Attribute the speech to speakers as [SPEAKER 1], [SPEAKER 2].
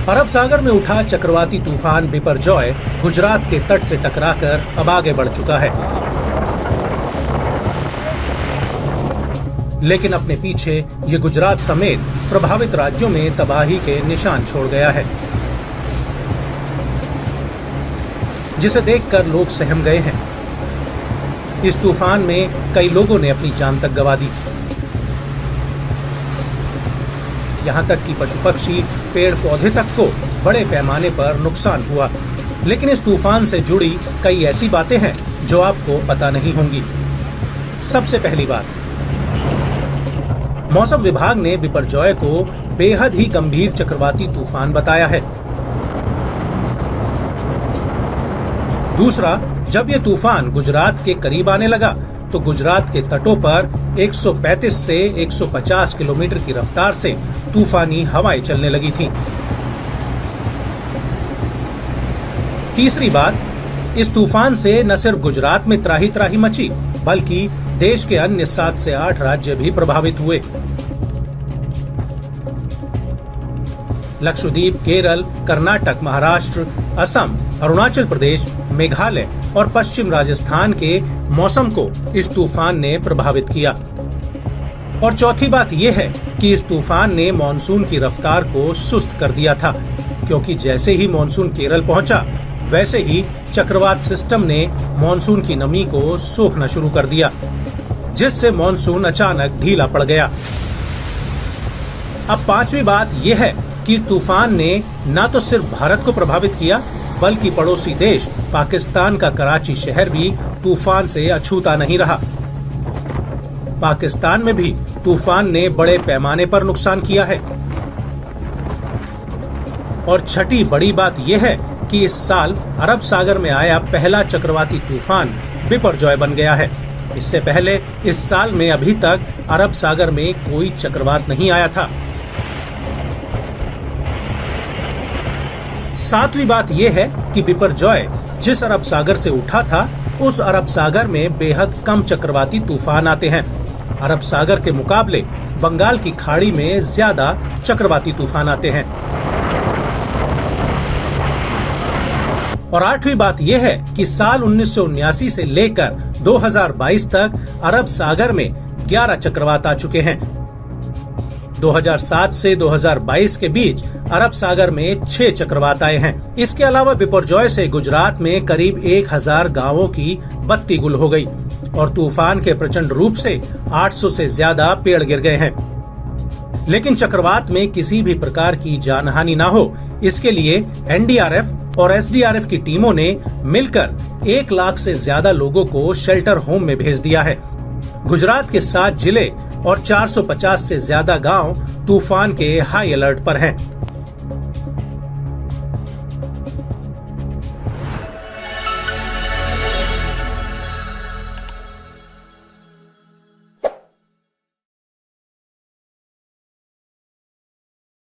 [SPEAKER 1] अरब सागर में उठा चक्रवाती तूफान बिपरजॉय गुजरात के तट से टकराकर अब आगे बढ़ चुका है, लेकिन अपने पीछे ये गुजरात समेत प्रभावित राज्यों में तबाही के निशान छोड़ गया है, जिसे देखकर लोग सहम गए हैं। इस तूफान में कई लोगों ने अपनी जान तक गंवा दी। यहां तक कि पशु पक्षी, पेड़ पौधे तक को बड़े पैमाने पर नुकसान हुआ। लेकिन इस तूफान से जुड़ी कई ऐसी बातें हैं जो आपको पता नहीं होंगी। सबसे पहली बात, मौसम विभाग ने बिपरजॉय को बेहद ही गंभीर चक्रवाती तूफान बताया है। दूसरा, जब यह तूफान गुजरात के करीब आने लगा तो गुजरात के तटों पर 135 से 150 किलोमीटर की रफ्तार से तूफानी हवाएं चलने लगी थीं। तीसरी बात, इस तूफान से न सिर्फ गुजरात में त्राही त्राही मची, बल्कि देश के अन्य 7 से 8 राज्य भी प्रभावित हुए। लक्षद्वीप, केरल, कर्नाटक, महाराष्ट्र, असम, अरुणाचल प्रदेश, मेघालय और पश्चिम राजस्थान के मौसम को इस तूफान ने प्रभावित किया। और चौथी बात यह है कि इस तूफान ने मॉनसून की रफ्तार को सुस्त कर दिया था, क्योंकि जैसे ही मॉनसून केरल पहुंचा, वैसे ही चक्रवात सिस्टम ने मॉनसून की नमी को सोखना शुरू कर दिया, जिससे मॉनसून अचानक ढीला पड़ गया। अब पांचवी बात यह है कि तूफान ने न तो सिर्फ भारत को प्रभावित किया, बल्कि पड़ोसी देश पाकिस्तान का कराची शहर भी तूफान से अछूता नहीं रहा। पाकिस्तान में भी तूफान ने बड़े पैमाने पर नुकसान किया है। और छठी बड़ी बात यह है कि इस साल अरब सागर में आया पहला चक्रवाती तूफान बिपरजॉय बन गया है। इससे पहले इस साल में अभी तक अरब सागर में कोई चक्रवात नहीं आया था। सातवीं बात यह है कि बिपरजॉय जिस अरब सागर से उठा था, उस अरब सागर में बेहद कम चक्रवाती तूफान आते हैं। अरब सागर के मुकाबले बंगाल की खाड़ी में ज्यादा चक्रवाती तूफान आते हैं। और आठवीं बात यह है कि साल 1979 से लेकर 2022 तक अरब सागर में 11 चक्रवात आ चुके हैं। 2007 से 2022 के बीच अरब सागर में 6 चक्रवात आए हैं। इसके अलावा बिपरजॉय से गुजरात में करीब 1000 गांवों की बत्ती गुल हो गई और तूफान के प्रचंड रूप से 800 से ज्यादा पेड़ गिर गए हैं। लेकिन चक्रवात में किसी भी प्रकार की जानहानि न हो, इसके लिए एनडीआरएफ और एसडीआरएफ की टीमों ने मिलकर 1 लाख से ज्यादा लोगों को शेल्टर होम में भेज दिया है। गुजरात के 7 जिले और 450 से ज्यादा गांव तूफान के हाई अलर्ट पर हैं।